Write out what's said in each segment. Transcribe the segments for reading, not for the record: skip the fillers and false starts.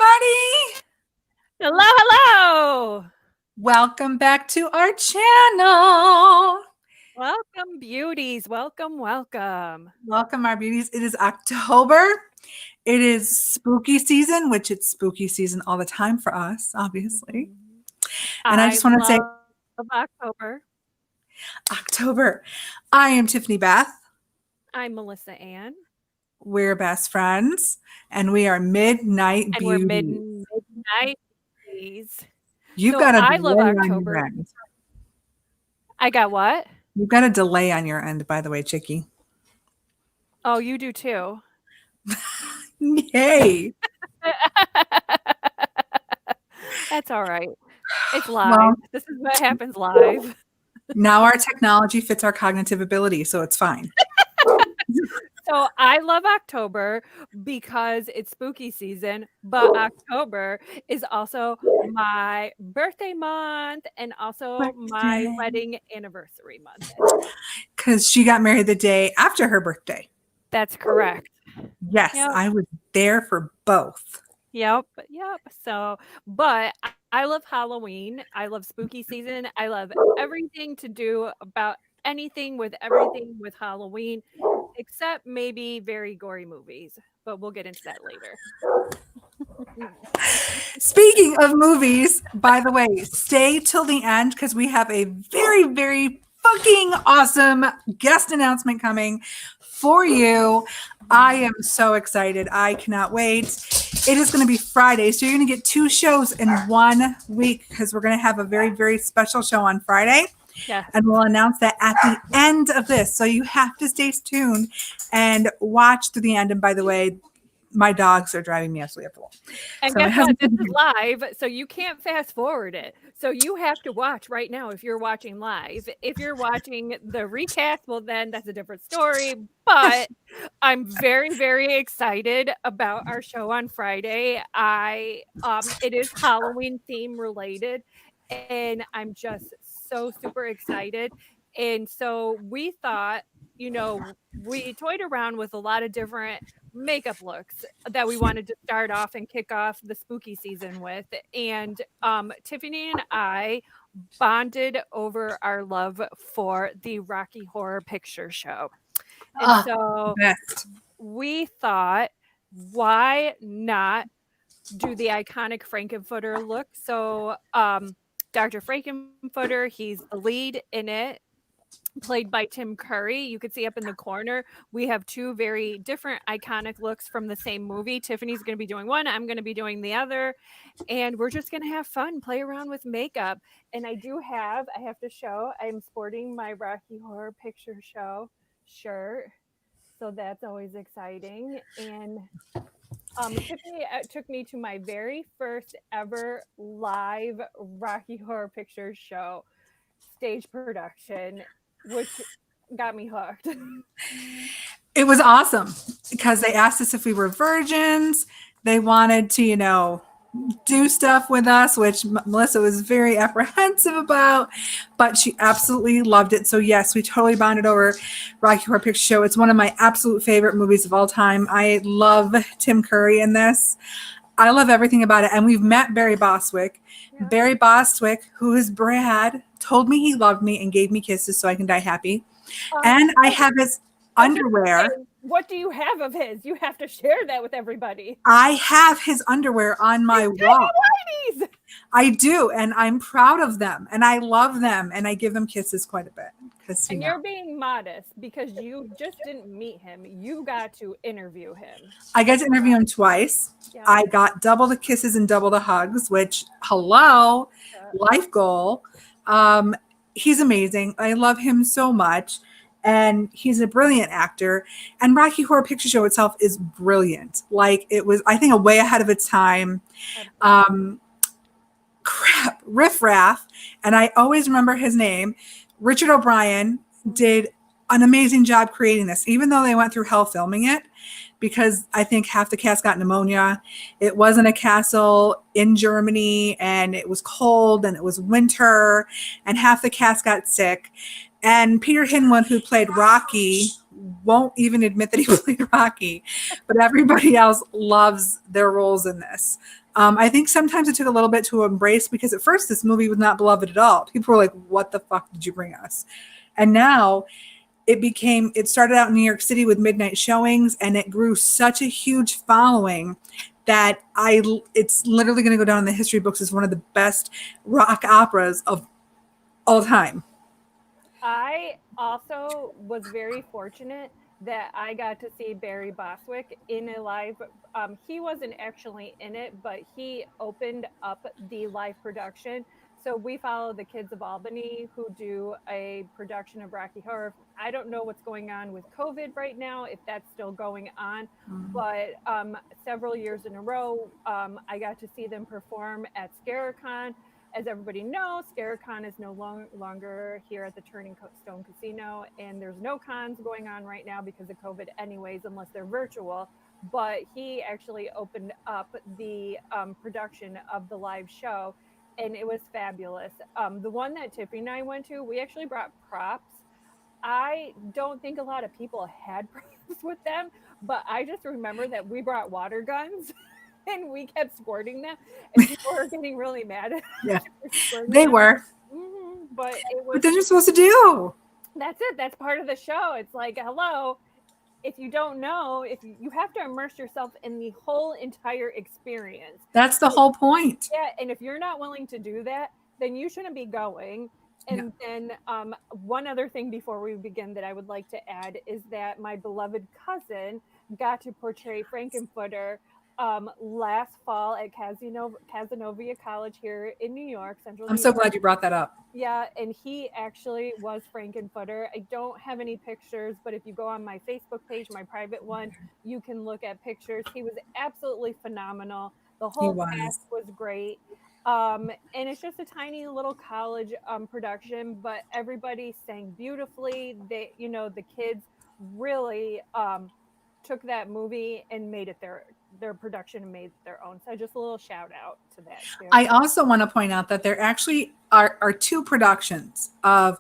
everybody. Hello, hello. Welcome back to our channel. Welcome, beauties. Welcome, welcome. Welcome, our beauties. It is October. It is spooky season, which it's spooky season all the time for us, obviously. And I just want to say, October. October. I am Tiffany Beth. I'm Melissa Ann. We're best friends, and we are Midnight And Beauties. we're midnight beauties. You've got a delay on your end. I got what? You've got a delay on your end, by the way, Chickie. Oh, you do too. Yay. That's all right. It's live. Well, this is what happens live. Now our technology fits our cognitive ability, so it's fine. So I love October because it's spooky season, but October is also my birthday month and also my wedding anniversary month. Because she got married the day after her birthday. That's correct. Yes, yep. I was there for both. Yep. So, but I love Halloween. I love spooky season. I love everything to do about anything with everything with Halloween, except maybe very gory movies. But we'll get into that later. Speaking of movies, by the way, stay till the end because we have a very, very fucking awesome guest announcement coming for you. I am so excited. I cannot wait. It is going to be Friday, so you're going to get 2 shows in 1 week because we're going to have a very, very special show on Friday. Yeah. And we'll announce that at the end of this. So you have to stay tuned and watch to the end. And by the way, my dogs are driving me absolutely up the wall. And so guess what? This is live, so you can't fast forward it. So you have to watch right now if you're watching live. If you're watching the recast, well, then that's a different story. But I'm very, very excited about our show on Friday. It is Halloween theme related, and I'm just so super excited. And so we thought, we toyed around with a lot of different makeup looks that we wanted to start off and kick off the spooky season with. And Tiffany and I bonded over our love for the Rocky Horror Picture Show. And so we thought, why not do the iconic Frankenfurter look? So Dr. Frankenfurter, he's the lead in it, played by Tim Curry. You could see up in the corner, we have 2 very different iconic looks from the same movie. Tiffany's going to be doing one, I'm going to be doing the other, and we're just going to have fun, play around with makeup. And I have to show, I'm sporting my Rocky Horror Picture Show shirt, so that's always exciting. And Tiffany took me to my very first ever live Rocky Horror Picture Show stage production, which got me hooked. It was awesome because they asked us if we were virgins. They wanted to, do stuff with us, which Melissa was very apprehensive about, but she absolutely loved it. So yes, we totally bonded over Rocky Horror Picture Show. It's one of my absolute favorite movies of all time. I love Tim Curry in this. I love everything about it. And we've met Barry Bostwick. Yeah. Barry Bostwick, who is Brad, told me he loved me and gave me kisses so I can die happy. And I have his underwear. What do you have of his? You have to share that with everybody. I have his underwear on my wall. I do, and I'm proud of them, and I love them, and I give them kisses quite a bit. And you're being modest because you just didn't meet him. You got to interview him. I got to interview him twice. Yeah. I got double the kisses and double the hugs, which, life goal. He's amazing. I love him so much. And he's a brilliant actor. And Rocky Horror Picture Show itself is brilliant. Like, it was, I think, way ahead of its time. Riff Raff, and I always remember his name, Richard O'Brien, did an amazing job creating this, even though they went through hell filming it, because I think half the cast got pneumonia. It wasn't a castle in Germany, and it was cold, and it was winter, and half the cast got sick. And Peter Hinwood, who played Rocky, won't even admit that he played Rocky, but everybody else loves their roles in this. I think sometimes it took a little bit to embrace because at first this movie was not beloved at all. People were like, "What the fuck did you bring us?" And now it started out in New York City with midnight showings, and it grew such a huge following that it's literally going to go down in the history books as one of the best rock operas of all time. I also was very fortunate that I got to see Barry Bostwick in a live. He wasn't actually in it, but he opened up the live production. So we follow the Kids of Albany who do a production of Rocky Horror. I don't know what's going on with COVID right now, if that's still going on, but several years in a row, I got to see them perform at ScaraCon. As everybody knows, ScaraCon is no longer here at the Turning Stone Casino, and there's no cons going on right now because of COVID, anyways, unless they're virtual. But he actually opened up the production of the live show, and it was fabulous. The one that Tiffany and I went to, we actually brought props. I don't think a lot of people had props with them, but I just remember that we brought water guns and we kept squirting them, and people were getting really mad at us Yeah, for squirting they them. were. But it was What they're supposed to do. that's it. That's part of the show. It's like, hello, if you don't know, if you have to immerse yourself in the whole entire experience. That's the whole point. Yeah, and if you're not willing to do that, then you shouldn't be going. Yeah. And then one other thing before we begin that I would like to add is that my beloved cousin got to portray Frankenfurter last fall at Casanova College here in New York, Central I'm New so York. glad you brought that up. Yeah, and he actually was Frankenfurter. I don't have any pictures, but if you go on my Facebook page, my private one, you can look at pictures. He was absolutely phenomenal. The He whole cast was. was great. And it's just a tiny little college production, but everybody sang beautifully. The kids really took that movie and made it their production and made it their own. So just a little shout out to that too. I also want to point out that there actually are two productions of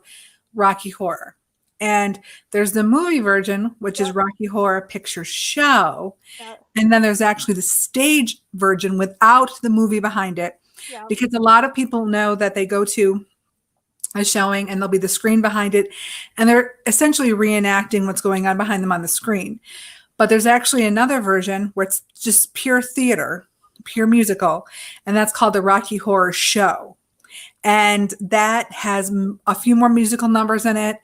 Rocky Horror. And there's the movie version, which is Yep. Rocky Horror Picture Show. Yeah, And then there's actually the stage version without the movie behind it. yeah, Because a lot of people know that they go to a showing and there'll be the screen behind it. And they're essentially reenacting what's going on behind them on the screen. But there's actually another version where it's just pure theater, pure musical, and that's called the Rocky Horror Show. And that has a few more musical numbers in it.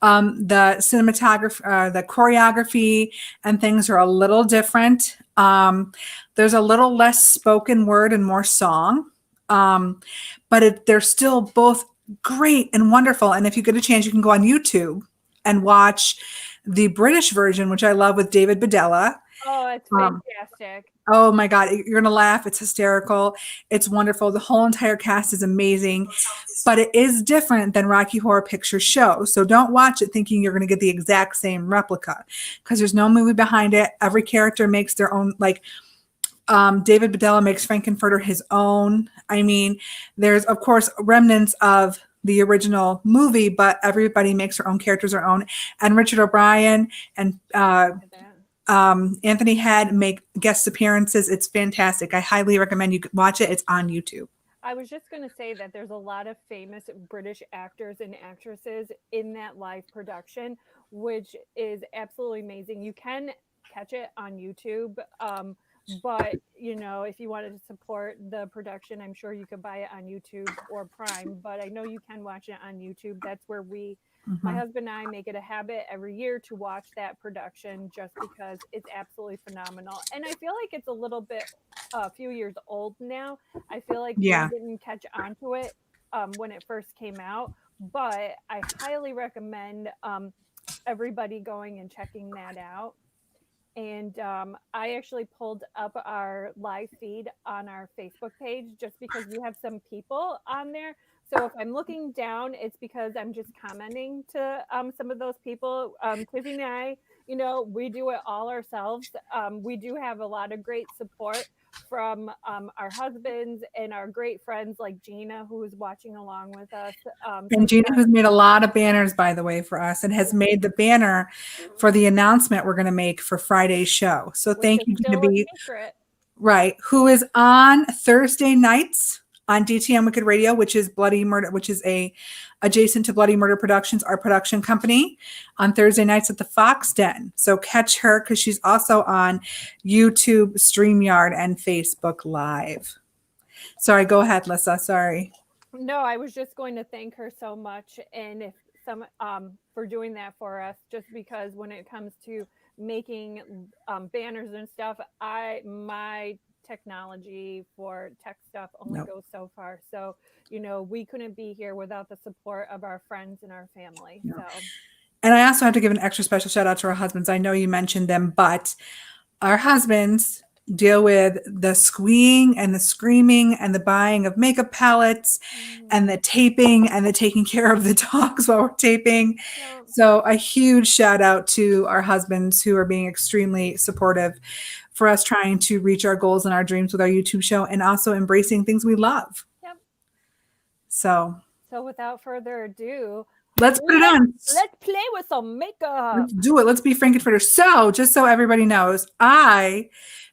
The cinematography, the choreography, and things are a little different. There's a little less spoken word and more song, but they're still both great and wonderful. And if you get a chance, you can go on YouTube and watch the British version, which I love with David Badella. oh, it's Um, fantastic. Oh my God, you're going to laugh. It's hysterical. It's wonderful. The whole entire cast is amazing, but it is different than Rocky Horror Picture Show. So don't watch it thinking you're going to get the exact same replica because there's no movie behind it. Every character makes their own, like David Badella makes Frankenfurter his own. I mean, there's, of course, remnants of the original movie, but everybody makes their own characters their own. And Richard O'Brien and Anthony Head make guest appearances. It's fantastic. I highly recommend you watch it. It's on YouTube. I was just going to say that there's a lot of famous British actors and actresses in that live production, which is absolutely amazing. You can catch it on YouTube. But if you wanted to support the production, I'm sure you could buy it on YouTube or Prime, but I know you can watch it on YouTube. That's where my husband and I make it a habit every year to watch that production just because it's absolutely phenomenal. And I feel like it's a few years old now. I feel like we didn't catch on to it when it first came out, but I highly recommend everybody going and checking that out. And I actually pulled up our live feed on our Facebook page just because we have some people on there. So if I'm looking down, it's because I'm just commenting to some of those people. Tiffany and I you know, we do it all ourselves. We do have a lot of great support from our husbands and our great friends like Gina, who is watching along with us. So And we Gina got, has made a lot of banners, by the way, for us, and has made the banner for the announcement we're going to make for Friday's show. So which thank is you, Gina still a B. secret. Right, who is on Thursday nights on DTM Wicked Radio, which is Bloody Murder, which is a adjacent to Bloody Murder Productions, our production company, on Thursday nights at the Fox Den. So catch her because she's also on YouTube, StreamYard, and Facebook Live. Sorry, go ahead, Lissa. Sorry. No, I was just going to thank her so much, and if some for doing that for us. Just because when it comes to making banners and stuff, my technology for tech stuff only Nope. goes so far. So you know, we couldn't be here without the support of our friends and our family. No. So. And I also have to give an extra special shout out to our husbands. I know you mentioned them, but our husbands deal with the squeeing and the screaming and the buying of makeup palettes and the taping and the taking care of the dogs while we're taping. Yeah. So a huge shout out to our husbands who are being extremely supportive for us trying to reach our goals and our dreams with our YouTube show and also embracing things we love. Yep. So without further ado, let's put it on. Let's play with some makeup. Let's do it. Let's be Frankenfurter. So just so everybody knows, I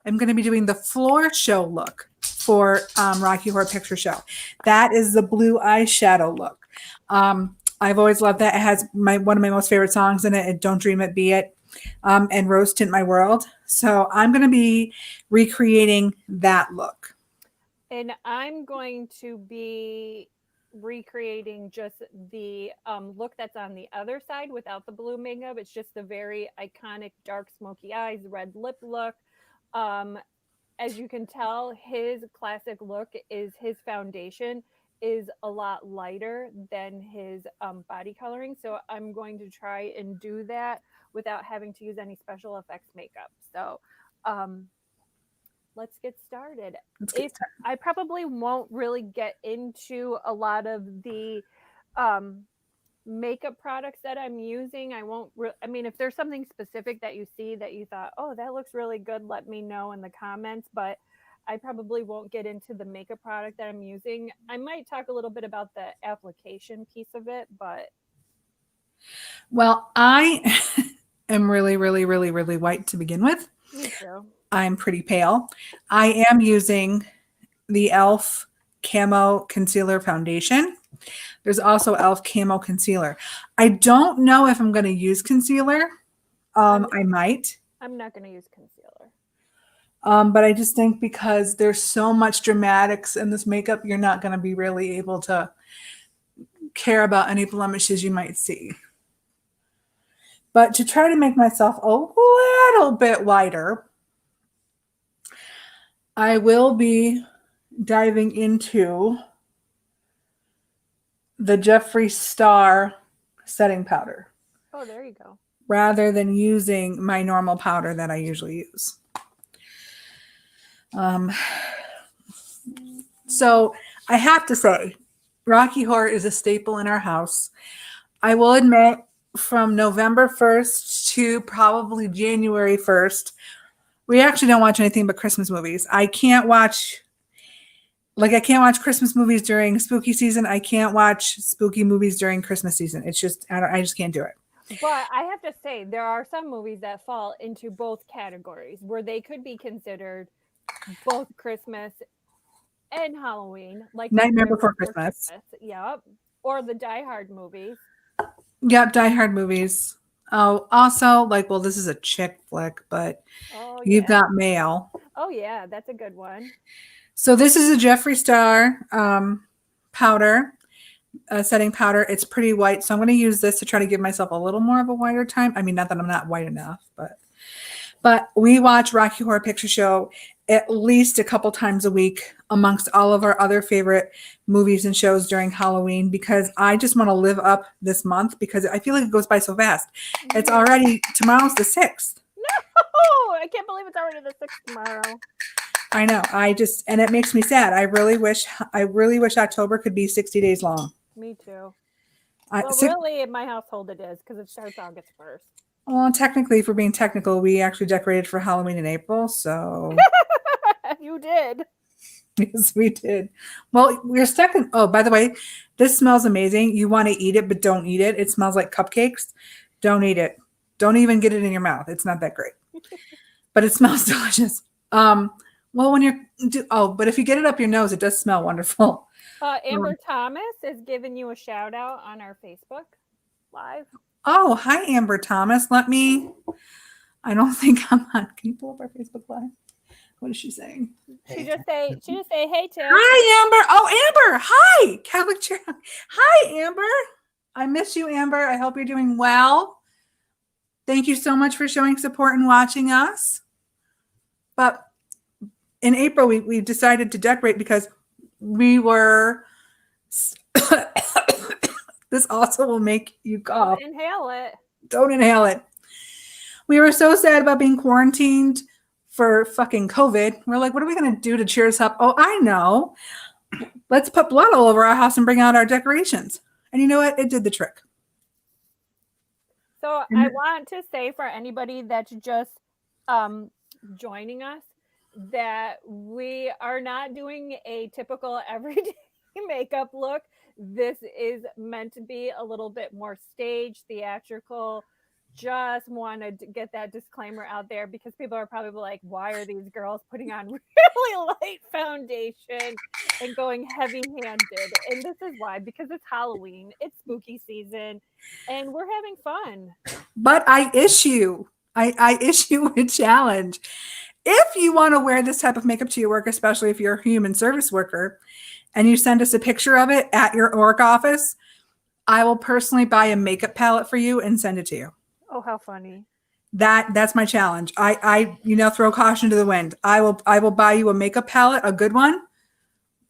am going to be doing the floor show look for Rocky Horror Picture Show. That is the blue eyeshadow look. I've always loved that. It has one of my most favorite songs in it, Don't Dream It, Be It, and Rose Tint My World. So I'm going to be recreating that look. And I'm going to be recreating just the look that's on the other side without the blue makeup. It's just the very iconic dark smoky eyes, red lip look. As you can tell, his classic look is his foundation is a lot lighter than his body coloring. So I'm going to try and do that without having to use any special effects makeup. So let's get started. I probably won't really get into a lot of the makeup products that I'm using. I mean, if there's something specific that you see that you thought, oh, that looks really good, let me know in the comments. But I probably won't get into the makeup product that I'm using. I might talk a little bit about the application piece of it, but. Well, I am really, really, really, really white to begin with. Me too. I'm pretty pale. I am using the e.l.f. Camo Concealer Foundation. There's also e.l.f. Camo Concealer. I don't know if I'm going to use concealer. I might. I'm not going to use concealer. But I just think because there's so much dramatics in this makeup, you're not going to be really able to care about any blemishes you might see. But to try to make myself a little bit lighter, I will be diving into the Jeffree Star setting powder. Oh, there you go. Rather than using my normal powder that I usually use. So I have to say, Rocky Horror is a staple in our house. I will admit, from November 1st to probably January 1st, we actually don't watch anything but Christmas movies. I can't watch Christmas movies during spooky season. I can't watch spooky movies during Christmas season. It's just, I just can't do it. But I have to say, there are some movies that fall into both categories where they could be considered both Christmas and Halloween, like Nightmare Before Christmas. Yep. Or the Die Hard movies. Yep, Die Hard movies. Oh, also, well, this is a chick flick, but You've Got Mail. Oh, yeah, that's a good one. So this is a Jeffree Star powder, setting powder. It's pretty white, so I'm going to use this to try to give myself a little more of a whiter time. I mean, not that I'm not white enough, but we watch Rocky Horror Picture Show at least a couple times a week amongst all of our other favorite movies and shows during Halloween because I just want to live up this month because I feel like it goes by so fast. It's already, tomorrow's the 6th. No, I can't believe it's already the 6th tomorrow. I know. And it makes me sad. I really wish October could be 60 days long. Me too. Well, really, in my household it is because it starts August 1st. Well, technically, if we're being technical, we actually decorated for Halloween in April. So, You did. yes, we did. Well, we're stuck in. Oh, by the way, this smells amazing. You want to eat it, but don't eat it. It smells like cupcakes. Don't eat it. Don't even get it in your mouth. It's not that great, but it smells delicious. Well, when you're but if you get it up your nose, it does smell wonderful. Amber Thomas is giving you a shout out on our Facebook Live. Oh, hi, Amber Thomas. I don't think I'm on. Can you pull up our Facebook Live? What is she saying? She just say, hey Tiff. Hi, Amber. Oh, Amber. Hi, Catholic Church. Hi, Amber. I miss you, Amber. I hope you're doing well. Thank you so much for showing support and watching us. But in April, we decided to decorate because we were. This also will make you cough. Don't inhale it. Don't inhale it. We were so sad about being quarantined for fucking COVID. We're like, what are we going to do to cheer us up? Oh, I know. Let's put blood all over our house and bring out our decorations. And you know what? It did the trick. So I want to say for anybody that's just joining us that we are not doing a typical everyday makeup look. This is meant to be a little bit more staged, theatrical. Just wanted to get that disclaimer out there because people are probably like, why are these girls putting on really light foundation and going heavy handed? And this is why, because it's Halloween, it's spooky season, and we're having fun. But I issue a challenge. If you want to wear this type of makeup to your work, especially if you're a human service worker, and you send us a picture of it at your work office, I will personally buy a makeup palette for you and send it to you. Oh, how funny. That's my challenge. I throw caution to the wind. I will buy you a makeup palette, a good one.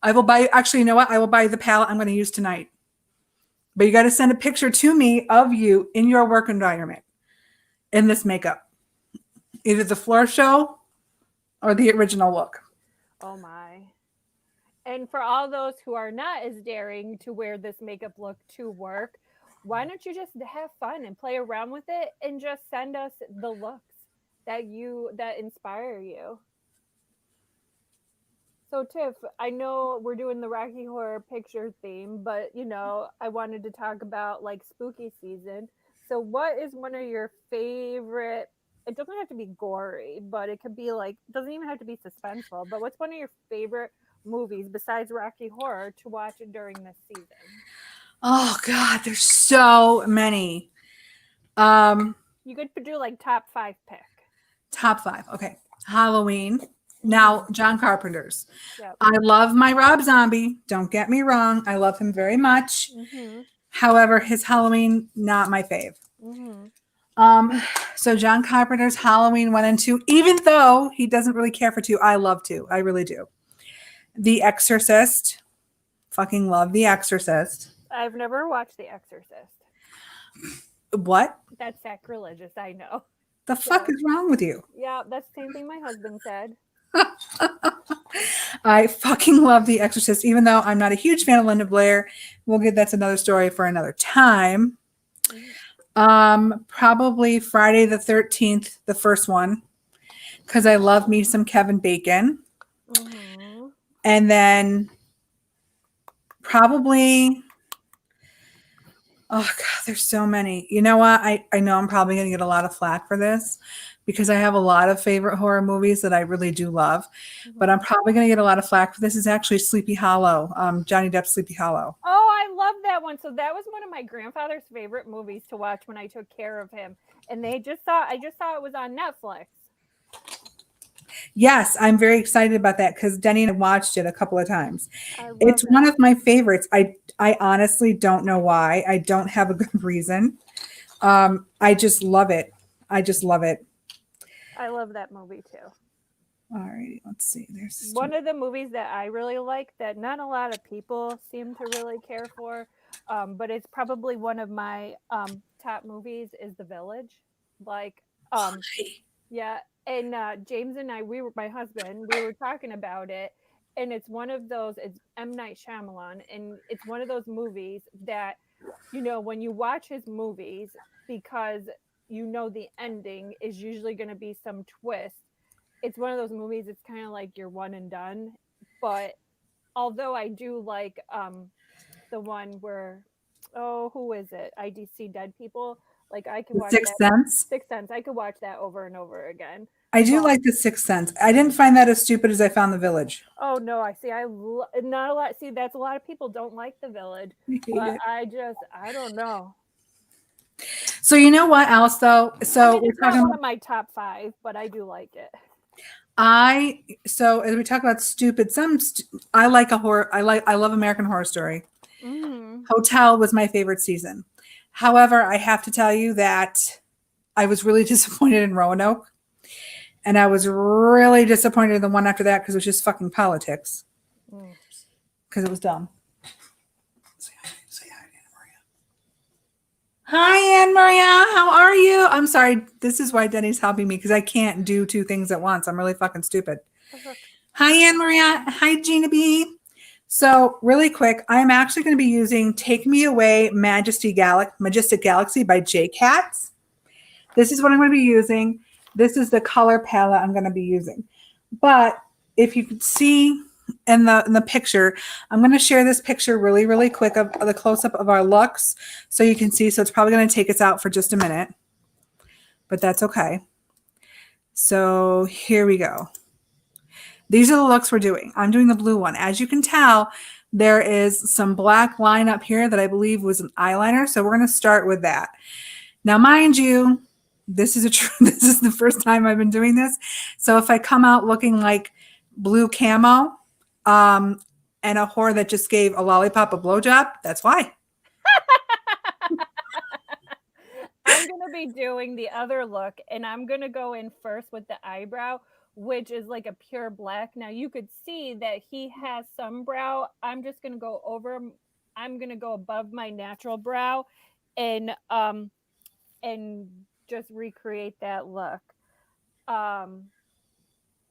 I will buy, actually, you know what? I will buy you the palette I'm going to use tonight. But you got to send a picture to me of you in your work environment in this makeup. Either the floor show or the original look. Oh my. And for all those who are not as daring to wear this makeup look to work, why don't you just have fun and play around with it and just send us the looks that inspire you? So Tiff, I know we're doing the Rocky Horror Picture theme, but I wanted to talk about like spooky season. So what is one of your favorite, it doesn't have to be gory, but it could be like, doesn't even have to be suspenseful, but what's one of your favorite movies besides Rocky Horror to watch during this season? Oh God, there's so many. You could do like top 5 pick. Top 5. Okay. Halloween. Now, John Carpenter's. Yep. I love my Rob Zombie. Don't get me wrong. I love him very much. Mm-hmm. However, his Halloween, not my fave. Mm-hmm. So John Carpenter's Halloween 1 and 2, even though he doesn't really care for 2, I love 2. I really do. The Exorcist. Fucking love The Exorcist. I've never watched The Exorcist. What? That's sacrilegious, I know. The fuck is wrong with you? Yeah, that's the same thing my husband said. I fucking love The Exorcist, even though I'm not a huge fan of Linda Blair. That's another story for another time. Probably Friday the 13th, the first one, because I love me some Kevin Bacon. Mm-hmm. And then probably, oh God, there's so many. You know what? I know I'm probably going to get a lot of flack for this because I have a lot of favorite horror movies that I really do love, but I'm probably going to get a lot of flack for this. Is actually Sleepy Hollow, Johnny Depp's Sleepy Hollow. Oh, I love that one. So that was one of my grandfather's favorite movies to watch when I took care of him. And I just saw it was on Netflix. Yes, I'm very excited about that because Denny and I watched it a couple of times. It's one of my favorites. I honestly don't know why. I don't have a good reason. I just love it. I just love it. I love that movie too. All right, let's see. There's one of the movies that I really like that not a lot of people seem to really care for, but it's probably one of my top movies is The Village. Like, yeah. And James and I, my husband, we were talking about it, and it's one of those. It's M. Night Shyamalan, and it's one of those movies that, when you watch his movies, because you know the ending is usually going to be some twist. It's one of those movies, it's kind of like you're one and done. But although I do like the one where, oh, who is it? I do see dead people. Like I could The watch Sixth that. Sense. Sixth Sense. I could watch that over and over again. I do But like The Sixth Sense. I didn't find that as stupid as I found The Village. oh no, I see. Not a lot. See, that's a lot of people don't like The Village, I hate but it. I don't know. So you know what else though? I So mean, we're it's not talking one about of my top 5, but I do like it. so as we talk about stupid, I like a horror. I love American Horror Story. Mm. Hotel was my favorite season. However, I have to tell you that I was really disappointed in Roanoke, and I was really disappointed in the one after that because it was just fucking politics. Mm. Because it was dumb. Say hi, Anna Maria. Hi, Anne Maria. How are you? I'm sorry. This is why Denny's helping me because I can't do 2 things at once. I'm really fucking stupid. Hi, Anne Maria. Hi, Gina B. So really quick, I'm actually going to be using Take Me Away Majestic Galaxy by J Cats. This is what I'm going to be using. This is the color palette I'm going to be using. But if you could see in the picture, I'm going to share this picture really, really quick of the close-up of our looks so you can see. So it's probably going to take us out for just a minute, but that's okay. So here we go. These are the looks we're doing. I'm doing the blue one. As you can tell, there is some black line up here that I believe was an eyeliner. So we're going to start with that. Now, mind you, this is this is the first time I've been doing this. So if I come out looking like blue camo and a whore that just gave a lollipop a blowjob, that's why. I'm going to be doing the other look, and I'm going to go in first with the eyebrow, which is like a pure black. Now you could see that he has some brow. I'm just going to go over, I'm going to go above my natural brow and just recreate that look. Um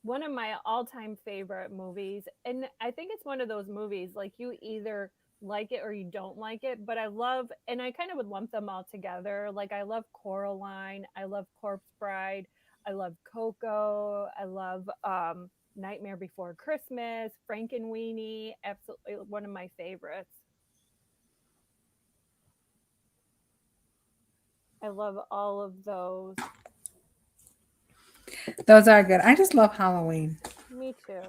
One of my all-time favorite movies, and I think it's one of those movies like you either like it or you don't like it, but I love, and I kind of would lump them all together. Like I love Coraline, I love Corpse Bride, I love Coco, I love Nightmare Before Christmas, Frankenweenie, absolutely one of my favorites. I love all of those. Those are good. I just love Halloween. Me too.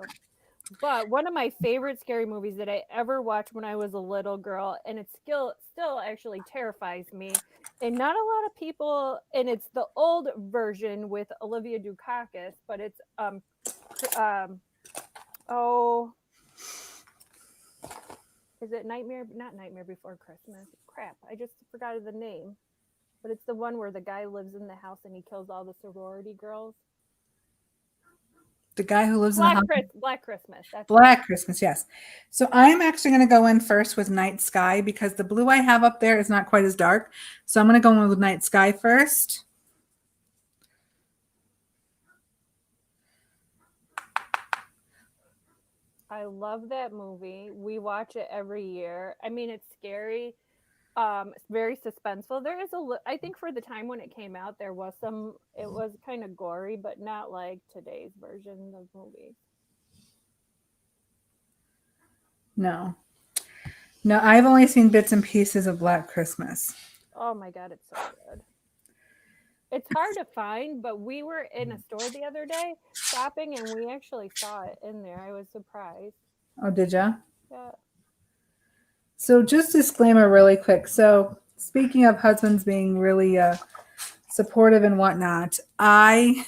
But one of my favorite scary movies that I ever watched when I was a little girl, and it still actually terrifies me, and not a lot of people, and it's the old version with Olivia Dukakis, but it's um oh, is it Nightmare? Not Nightmare Before Christmas. Crap, I just forgot the name. But it's the one where the guy lives in the house and he kills all the sorority girls. The guy who lives in the house. Black Christmas. That's Black Christmas, yes. So I'm actually going to go in first with Night Sky because the blue I have up there is not quite as dark. So I'm going to go in with Night Sky first. I love that movie. We watch it every year. I mean, it's scary. It's very suspenseful. There is I think for the time when it came out, it was kind of gory, but not like today's version of movies. No. No, I've only seen bits and pieces of Black Christmas. Oh my God, it's so good. It's hard to find, but we were in a store the other day shopping and we actually saw it in there. I was surprised. Oh, did ya? Yeah. So just disclaimer really quick. So speaking of husbands being really supportive and whatnot, I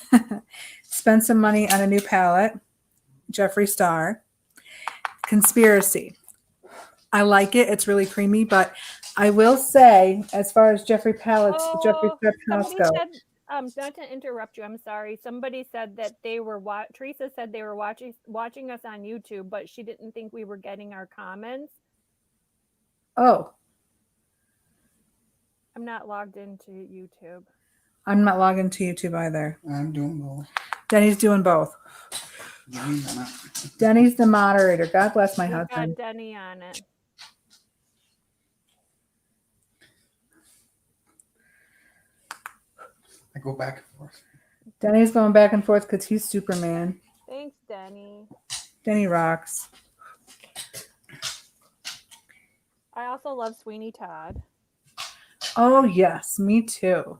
spent some money on a new palette, Jeffree Star, Conspiracy. I like it. It's really creamy, but I will say, as far as Jeffree palettes, Jeffree Star palettes go. Said, not to interrupt you, I'm sorry. Somebody said that they were Teresa said they were watching us on YouTube, but she didn't think we were getting our comments. Oh. I'm not logged into YouTube. I'm not logged into YouTube either. I'm doing both. Denny's doing both. Denny's the moderator. God bless my husband. Got Denny on it. I go back and forth. Denny's going back and forth because he's Superman. Thanks, Denny. Denny rocks. I also love Sweeney Todd. Oh, yes, me too.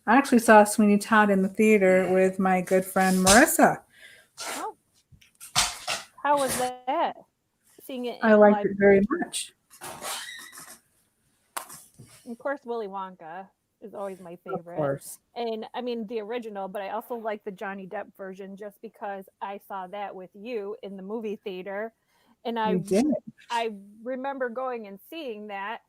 I actually saw Sweeney Todd in the theater with my good friend Marissa. Oh, how was that? Seeing it I in liked live. it very much. Of course, Willy Wonka is always my favorite. Of course. And I mean the original, but I also like the Johnny Depp version just because I saw that with you in the movie theater. And We did. I remember going and seeing that.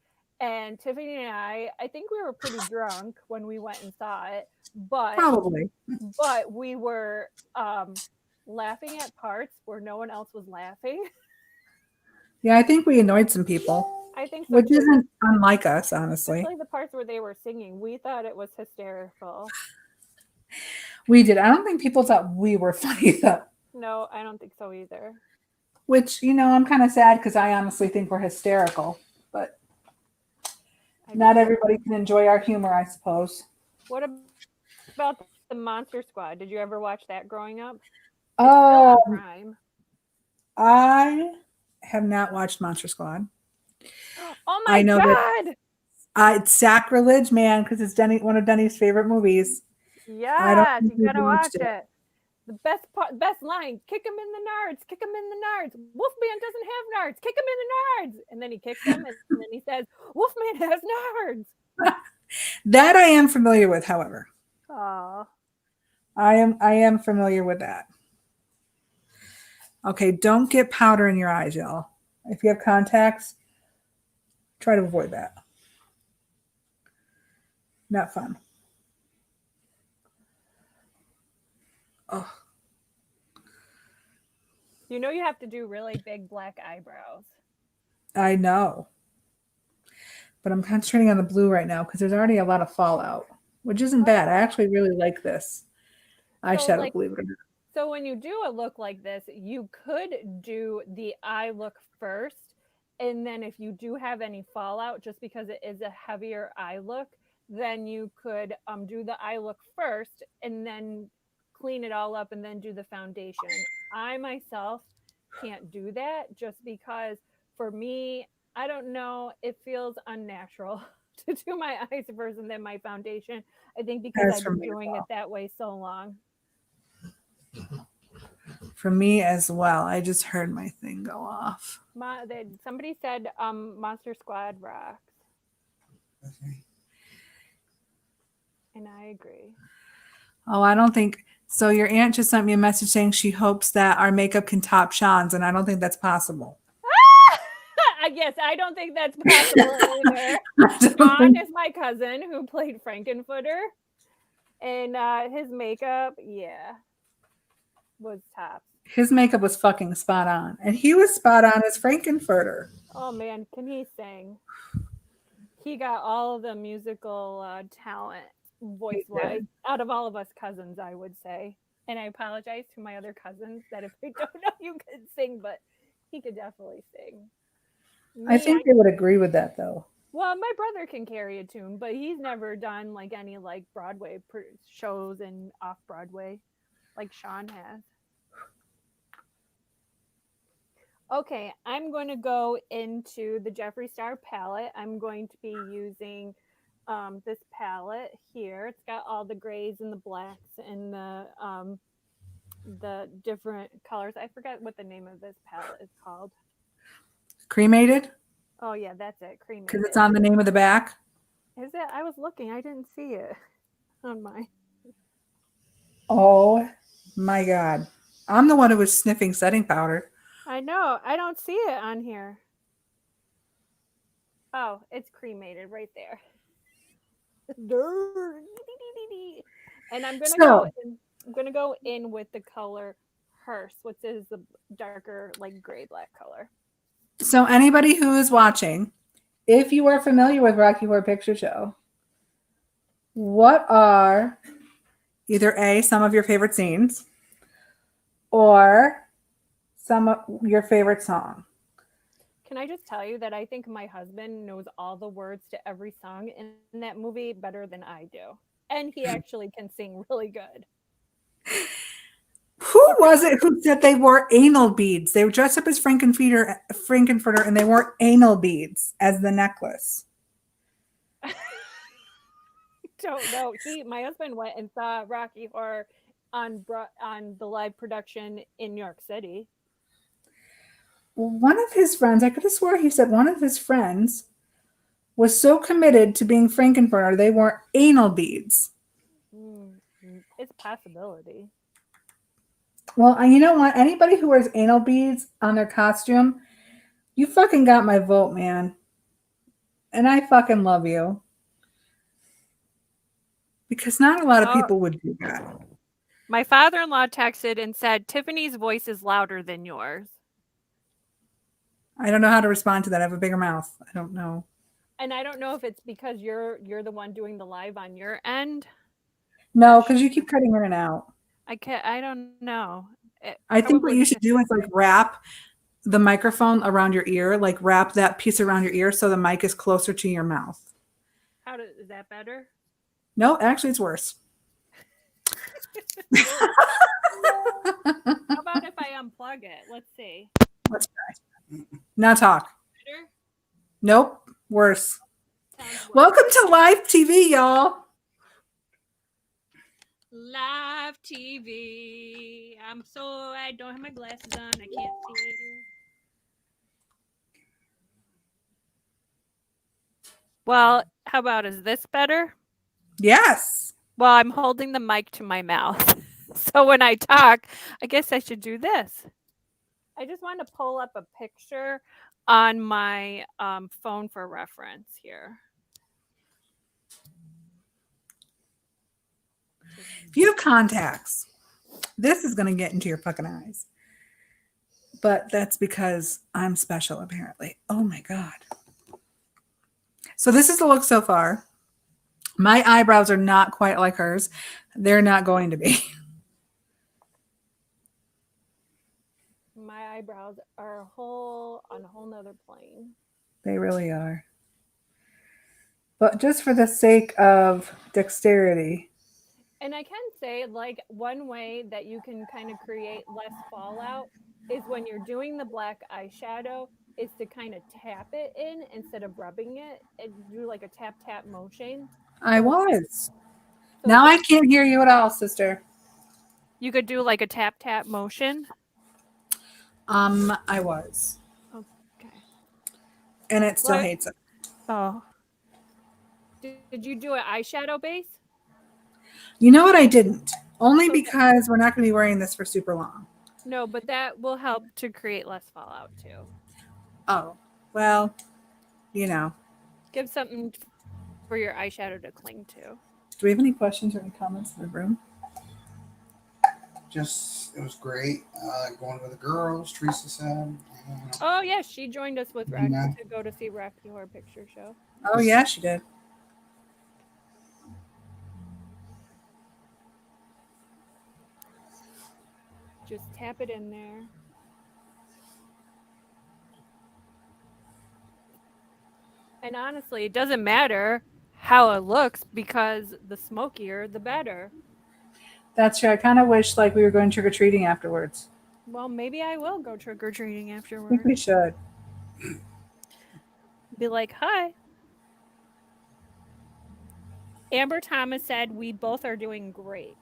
And Tiffany and I think we were pretty drunk when we went and saw it, Probably. but we were laughing at parts where no one else was laughing. Yeah, I think we annoyed some people, I think so which too. isn't unlike us, honestly. Especially the parts where they were singing. We thought it was hysterical. We did. I don't think people thought we were funny, though. No, I don't think so either. Which, I'm kind of sad because I honestly think we're hysterical. But not everybody can enjoy our humor, I suppose. What about the Monster Squad? Did you ever watch that growing up? It's still Oh, on Prime. I have not watched Monster Squad. Oh my I know God! It's sacrilege, man, because it's one of Denny's favorite movies. Yes, you gotta watch it. The best line: "Kick him in the nards, kick him in the nards. Wolfman doesn't have nards. Kick him in the nards." And then he kicks him, and then he says, "Wolfman has nards." That I am familiar with, however. Oh, I am familiar with that. Okay, don't get powder in your eyes, y'all. If you have contacts, try to avoid that. Not fun. Oh. you know you have to do really big black eyebrows. I know. But I'm concentrating on the blue right now because there's already a lot of fallout, which isn't bad. I actually really like this eyeshadow, believe it or not. So when you do a look like this, you could do the eye look first. And then if you do have any fallout, just because it is a heavier eye look, then you could do the eye look first and then clean it all up and then do the foundation. I myself can't do that just because for me, I don't know, it feels unnatural to do my eyes first and then my foundation. I think because I've been doing it that way so long. For me as well. I just heard my thing go off. Somebody said Monster Squad rocks. That's me. And I agree. Oh, I don't think so. Your aunt just sent me a message saying she hopes that our makeup can top Sean's, and I don't think that's possible. Yes, I don't think that's possible either. Sean is my cousin who played Frankenfurter, and his makeup, was top. His makeup was fucking spot on, and he was spot on as Frankenfurter. Oh man, can he sing? He got all of the musical talent, voice-wise, out of all of us cousins, I would say. And I apologize to my other cousins that if I don't know you could sing, but he could definitely sing. I think they would agree with that, though. Well, my brother can carry a tune, but he's never done like any like Broadway shows and off Broadway like Sean has. Okay, I'm going to go into the Jeffree Star palette. I'm going to be using this palette here. It's got all the grays and the blacks and the different colors. I forgot what the name of this palette is called. Cremated? Oh yeah, that's it. Cremated. Because it's on the name of the back. Is it? I was looking. I didn't see it on mine. Oh my God. I'm the one who was sniffing setting powder. I know. I don't see it on here. Oh, it's cremated right there. And I'm gonna go in with the color Hearst, which is the darker, like gray black color. So anybody who is watching, if you are familiar with Rocky Horror Picture Show, what are either A, some of your favorite scenes, or some of your favorite song? Can I just tell you that I think my husband knows all the words to every song in that movie better than I do? And he actually can sing really good. Who was it who said they wore anal beads? They were dressed up as Frankenfurter, and they wore anal beads as the necklace. Don't know. My husband went and saw Rocky Horror on the live production in New York City. Well, one of his friends, I could have swore he said one of his friends was so committed to being Frankenfurter, they wore anal beads. It's a possibility. Well, you know what? Anybody who wears anal beads on their costume, you fucking got my vote, man. And I fucking love you. Because not a lot of people would do that. My father-in-law texted and said, Tiffany's voice is louder than yours. I don't know how to respond to that. I have a bigger mouth. I don't know. And I don't know if it's because you're the one doing the live on your end. No, because you keep cutting in and out. I don't know. I think what you should do is like wrap the microphone around your ear, like wrap that piece around your ear so the mic is closer to your mouth. Is that better? No, actually it's worse. How about if I unplug it? Let's see. Let's try. Now talk. Better? Nope, worse. Welcome to live TV, y'all. Live TV. I don't have my glasses on. I can't see. Well, how about, is this better? Yes. Well, I'm holding the mic to my mouth. So when I talk, I guess I should do this. I just want to pull up a picture on my phone for reference here. If you have contacts, this is going to get into your fucking eyes. But that's because I'm special, apparently. Oh my God. So this is the look so far. My eyebrows are not quite like hers. They're not going to be. My eyebrows are on a whole nother plane. They really are. But just for the sake of dexterity. And I can say, like, one way that you can kind of create less fallout is when you're doing the black eyeshadow is to kind of tap it in instead of rubbing it and do like a tap tap motion. I was. Now I can't hear you at all, sister. You could do like a tap tap motion. I was. Okay. And it still hates it. Oh. Did you do an eyeshadow base? You know what? I didn't. Only because we're not going to be wearing this for super long. No, but that will help to create less fallout too. Oh, well, you know. Give something for your eyeshadow to cling to. Do we have any questions or any comments in the room? Just, it was great. Going with the girls, Teresa said. Oh, yeah, she joined us with Rocky to go to see Rocky Horror Picture Show. Oh, yeah, she did. Just tap it in there. And honestly, it doesn't matter how it looks because the smokier, the better. That's true. I kind of wish like we were going trick-or-treating afterwards. Well, maybe I will go trick-or-treating I afterwards. think we should. Be like, hi. Amber Thomas said, we both are doing great.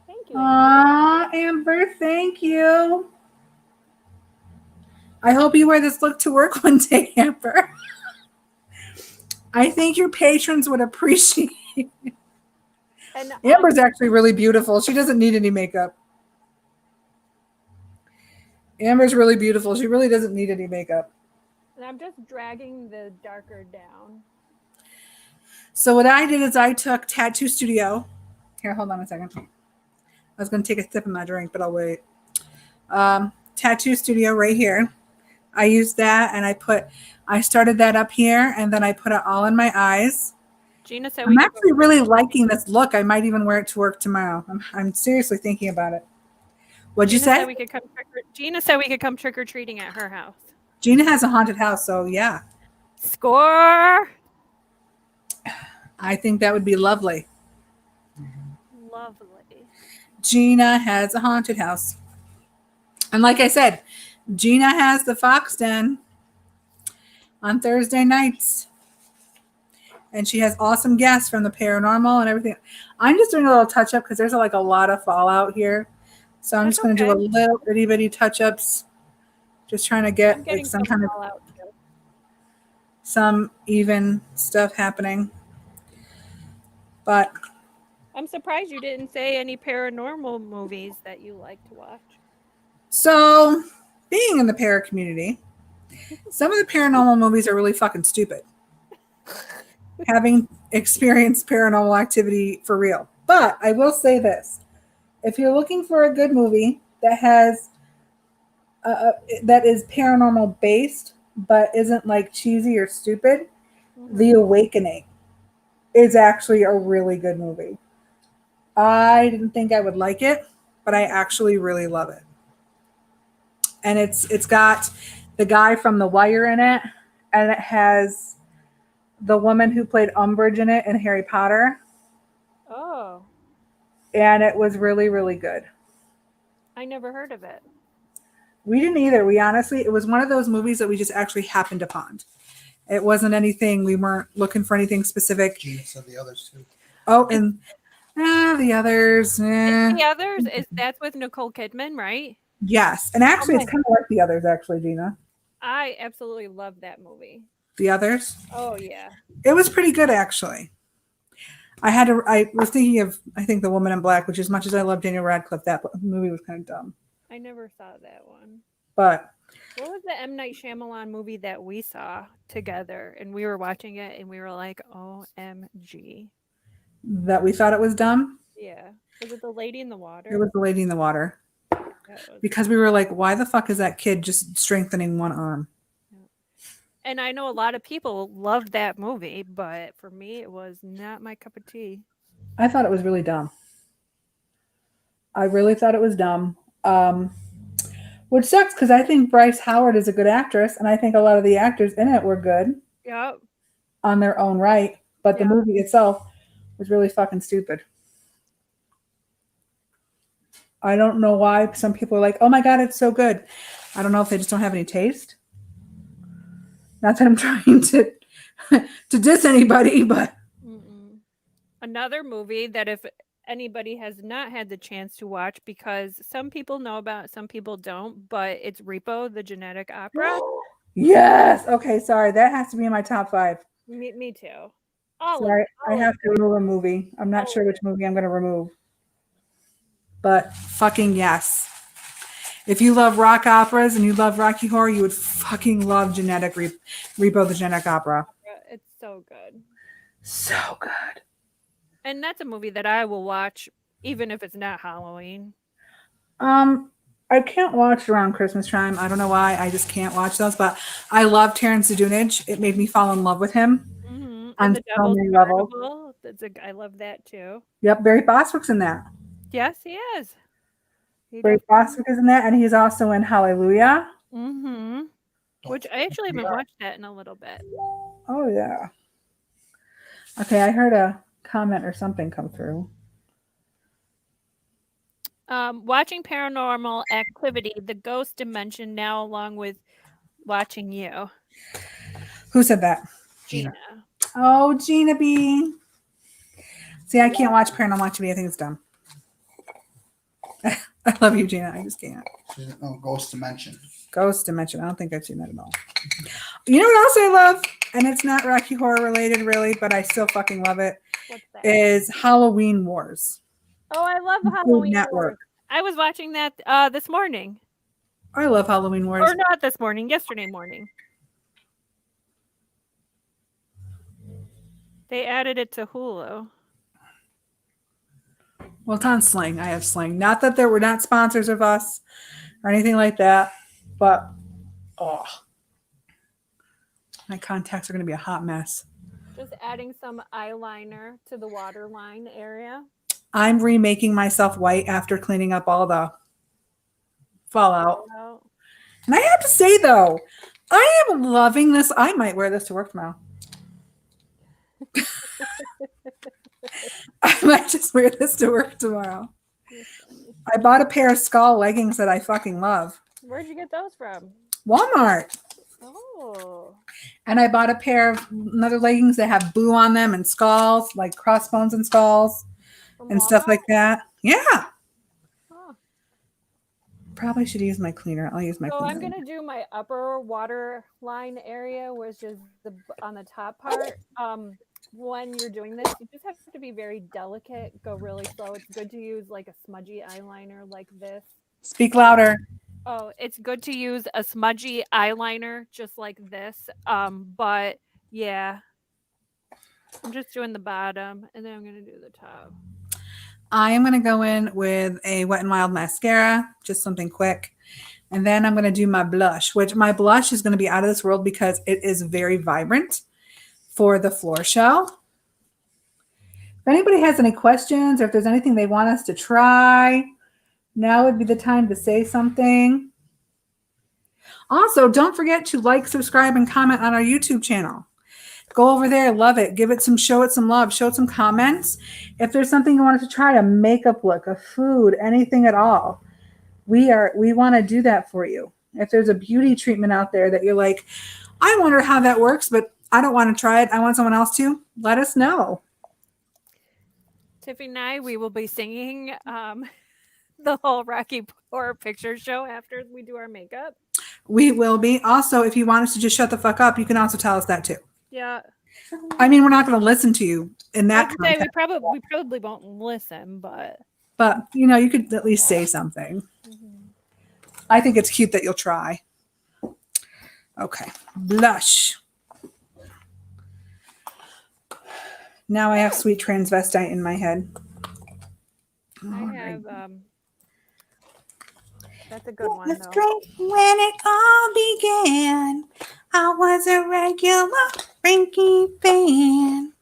Thank you, Amber. Amber, thank you. I hope you wear this look to work one day, Amber. I think your patrons would appreciate it. And Amber's actually really beautiful. She doesn't need any makeup. Amber's really beautiful. She really doesn't need any makeup. And I'm just dragging the darker down. So what I did is I took Tattoo Studio. Here, hold on a second. I was going to take a sip of my drink, but I'll wait. Tattoo Studio right here. I used that and I started that up here and then I put it all in my eyes. Gina said I'm actually really liking this look. I might even wear it to work tomorrow. I'm seriously thinking about it. What'd you say? Gina said we could come trick-or-treating at her house. Gina has a haunted house, so yeah. Score! I think that would be lovely. Lovely. Gina has a haunted house. And like I said, Gina has the Fox Den on Thursday nights. And she has awesome guests from the paranormal and everything. I'm just doing a little touch up because there's like a lot of fallout here. So I'm That's just going to do a okay. little itty bitty touch ups. Just trying to get I'm like getting some kind of fallout too. some even stuff happening. But I'm surprised you didn't say any paranormal movies that you like to watch. so being in the para community, some of the paranormal movies are really fucking stupid. Having experienced paranormal activity for real. But I will say this. If you're looking for a good movie that has that is paranormal based but isn't like cheesy or stupid, The Awakening is actually a really good movie. I didn't think I would like it, but I actually really love it. And it's got the guy from The Wire in it, and it has the woman who played Umbridge in it in Harry Potter, Oh, and it was really, really good. I never heard of it. We didn't either. We honestly, it was one of those movies that we just actually happened upon. It wasn't anything, we weren't looking for anything specific. Gina said the others too. Oh, and the others. The others is that's with Nicole Kidman, right? Yes. And actually, Oh it's kind of like The Others, actually, Gina. I absolutely love that movie. The Others. Oh yeah. It was pretty good, actually. I was thinking of, I think, The Woman in Black, which as much as I love Daniel Radcliffe, that movie was kind of dumb. I never saw that one. But what was the M. Night Shyamalan movie that we saw together and we were watching it and we were like, OMG. That we thought it was dumb? Yeah. Was it The Lady in the Water? It was The Lady in the Water. Because we were like, why the fuck is that kid just strengthening one arm? And I know a lot of people loved that movie, but for me, it was not my cup of tea. I thought it was really dumb. I really thought it was dumb. Which sucks because I think Bryce Howard is a good actress, and I think a lot of the actors in it were good. Yep. On their own right. But the movie itself was really fucking stupid. I don't know why some people are like, oh my God, it's so good. I don't know if they just don't have any taste. Not that I'm trying to diss anybody, but. Another movie that if anybody has not had the chance to watch, because some people know about it, some people don't, but it's Repo, the Genetic Opera. Yes. Okay, sorry. That has to be in my top 5. Me too. Sorry, I have to remove a movie. I'm not sure which movie I'm going to remove. But fucking yes. If you love rock operas and you love Rocky Horror, you would fucking love Repo the Genetic Opera. It's so good. So good. And that's a movie that I will watch even if it's not Halloween. I can't watch around Christmas time. I don't know why. I just can't watch those. But I love Terrence Dunage. It made me fall in love with him. And The Devil's Carnival. I love that too. Yep, Barry Bostwick's in that. Yes, he is. Barry Bostwick is in that, and he's also in Hallelujah. Which I actually haven't watched that in a little bit. Oh yeah. Okay, I heard a comment or something come through. Watching Paranormal Activity, The Ghost Dimension now along with watching you. Who said that? Gina. Oh, Gina B. See, I can't watch Paranormal Activity. I think it's dumb. I love you, Gina. I just can't. Oh, Ghost Dimension. Ghost Dimension. I don't think I've seen that at all. You know what else I love? And it's not Rocky Horror related, really, but I still fucking love it. What's that? Is Halloween Wars. Oh, I love Halloween Wars. I was watching that this morning. I love Halloween Wars. Or not this morning, yesterday morning. They added it to Hulu. Well, it's on Sling. I have Sling. Not that there were not sponsors of us or anything like that, but my contacts are going to be a hot mess. Just adding some eyeliner to the waterline area. I'm remaking myself white after cleaning up all the fallout. And I have to say, though, I am loving this. I might wear this to work tomorrow. I might just wear this to work tomorrow. You're funny. I bought a pair of skull leggings that I fucking love. Where'd you get those from? Walmart. Oh. And I bought a pair of another leggings that have boo on them and skulls, like crossbones and skulls From and stuff Walmart? like that. Yeah. Huh. Probably should use my cleaner. I'll use my So cleaner. I'm gonna do my upper water line area, which is on the top part. When you're doing this, you just have to be very delicate. Go really slow. It's good to use like a smudgy eyeliner like this. Speak louder. Oh, it's good to use a smudgy eyeliner just like this. But yeah, I'm just doing the bottom, and then I'm gonna do the top. I am going to go in with a Wet n Wild mascara, just something quick. And then I'm going to do my blush, which my blush is going to be out of this world because it is very vibrant for the floor show. If anybody has any questions or if there's anything they want us to try, now would be the time to say something. Also, don't forget to like, subscribe, and comment on our YouTube channel. Go over there, love it, give it some, show it some love, show it some comments. If there's something you want us to try, a makeup look, a food, anything at all, we want to do that for you. If there's a beauty treatment out there that you're like, I wonder how that works, but I don't want to try it, I want someone else to, let us know. Tiffany and I, we will be singing the whole Rocky Horror Picture Show after we do our makeup. We will be. Also, if you want us to just shut the fuck up, you can also tell us that too. Yeah. I mean, we're not going to listen to you in that context. We probably won't listen, but you could at least say something. mm-hmm. I think it's cute that you'll try. Okay, blush. Now I have sweet transvestite in my head. I have that's a good one That's though. great. When it all began, I was a regular Frankie fan.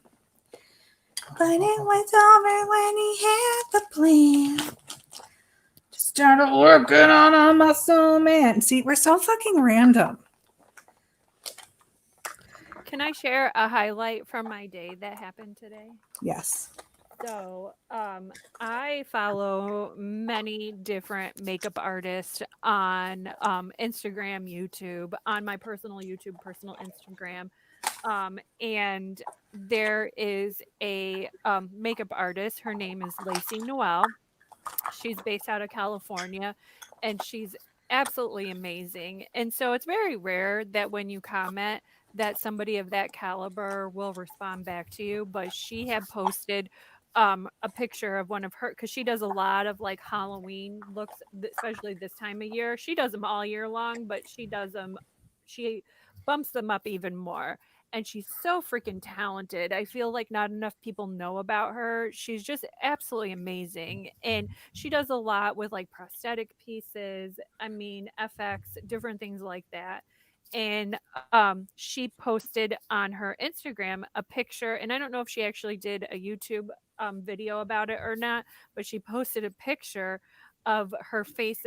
But it was over when he had the plan. Just started working on a muscle man. See, we're so fucking random. Can I share a highlight from my day that happened today? Yes. So, I follow many different makeup artists on Instagram, YouTube, on my personal YouTube, personal Instagram. And there is a makeup artist. Her name is Lacey Noel. She's based out of California, and she's absolutely amazing. And so it's very rare that when you comment that somebody of that caliber will respond back to you, but she had posted a picture of one of her, because she does a lot of like Halloween looks, especially this time of year. She does them all year long, but she bumps them up even more. And she's so freaking talented. I feel like not enough people know about her. She's just absolutely amazing. And she does a lot with like prosthetic pieces, I mean, FX, different things like that. And she posted on her Instagram a picture, and I don't know if she actually did a YouTube video about it or not, but she posted a picture of her face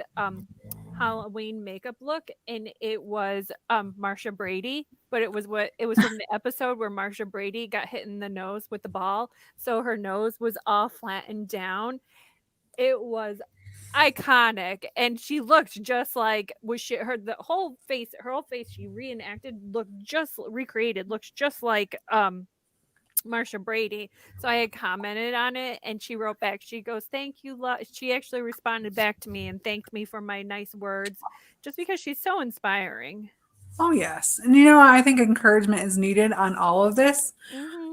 Halloween makeup look, and it was Marsha Brady, but it was from the episode where Marsha Brady got hit in the nose with the ball, so her nose was all flattened down. It was iconic, and she looked just like her whole face she recreated looks just like Marsha Brady. So I had commented on it, and she wrote back. She goes, "Thank you, she actually responded back to me and thanked me for my nice words, just because she's so inspiring." Oh, yes. And I think encouragement is needed on all of this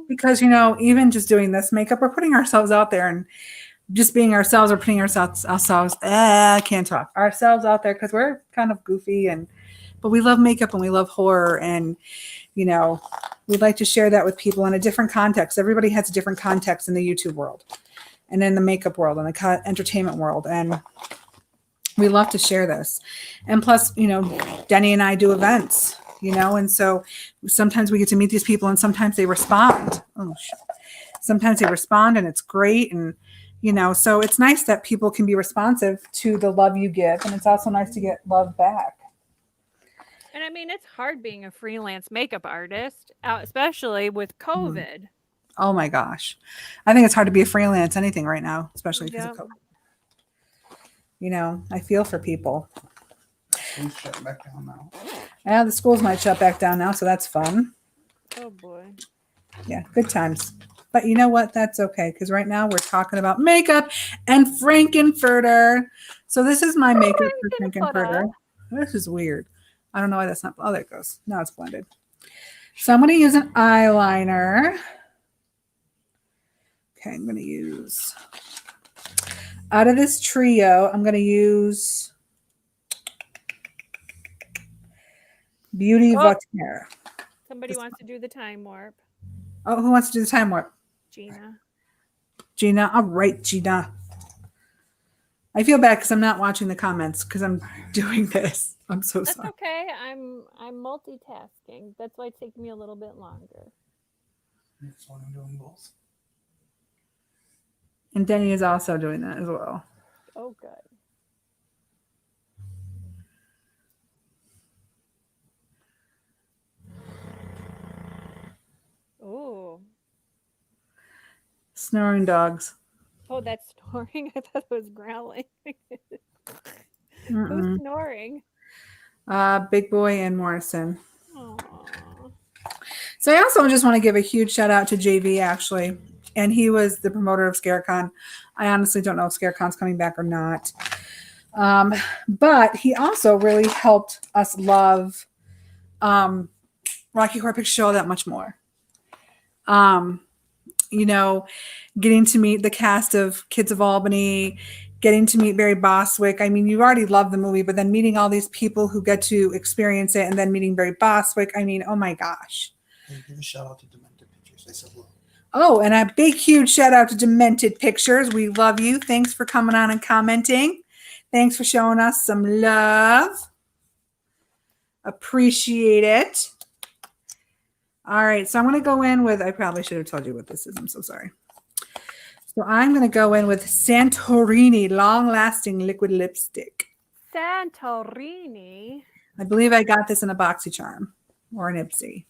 because, even just doing this makeup, we're putting ourselves out there, and just being ourselves or putting ourselves I can't talk, ourselves out there because we're kind of goofy, but we love makeup and we love horror, and we'd like to share that with people in a different context. Everybody has a different context in the YouTube world and in the makeup world and the entertainment world, and we love to share this. And plus, Denny and I do events, and so sometimes we get to meet these people, and sometimes they respond. Sometimes they respond, and it's great, and so it's nice that people can be responsive to the love you give, and it's also nice to get love back. And I mean, it's hard being a freelance makeup artist, especially with COVID. Oh my gosh. I think it's hard to be a freelance anything right now, especially because Yep. of COVID. You know, I feel for people. School's shutting back down now. Yeah, the schools might shut back down now, so that's fun. Oh boy. Yeah, good times. But you know what? That's okay, because right now we're talking about makeup and Frankenfurter. So this is my makeup for Frankenfurter. This is weird. I don't know why that's not. Oh, there it goes. Now it's blended. So I'm going to use an eyeliner. Okay, I'm going to use, out of this trio, I'm going to use Beauty Voltaire. Somebody wants to do the time warp. Oh, who wants to do the time warp? Gina. Gina. All right, Gina. I feel bad because I'm not watching the comments because I'm doing this. I'm so That's sorry. okay. I'm multitasking. That's why it's taking me a little bit longer. So I'm doing both. And Denny is also doing that as well. Oh, good. Oh. Snoring dogs. Oh, that's snoring. I thought it was growling. Mm-mm. Who's snoring? Big Boy and Morrison. Aww. So I also just want to give a huge shout out to JV, actually. And he was the promoter of ScareCon. I honestly don't know if ScareCon's coming back or not. But he also really helped us love Rocky Horror Picture Show that much more. You know, getting to meet the cast of Kids of Albany, getting to meet Barry Bostwick. I mean, you already love the movie, but then meeting all these people who get to experience it and then meeting Barry Bostwick. I mean, oh my gosh. Hey, give a shout out to Demented Pictures. They said hello. Oh, and a big, huge shout out to Demented Pictures. We love you. Thanks for coming on and commenting. Thanks for showing us some love. Appreciate it. All right, so I'm going to go in with, I probably should have told you what this is. I'm so sorry. So I'm going to go in with Santorini Long Lasting Liquid Lipstick. Santorini. I believe I got this in a BoxyCharm or an Ipsy.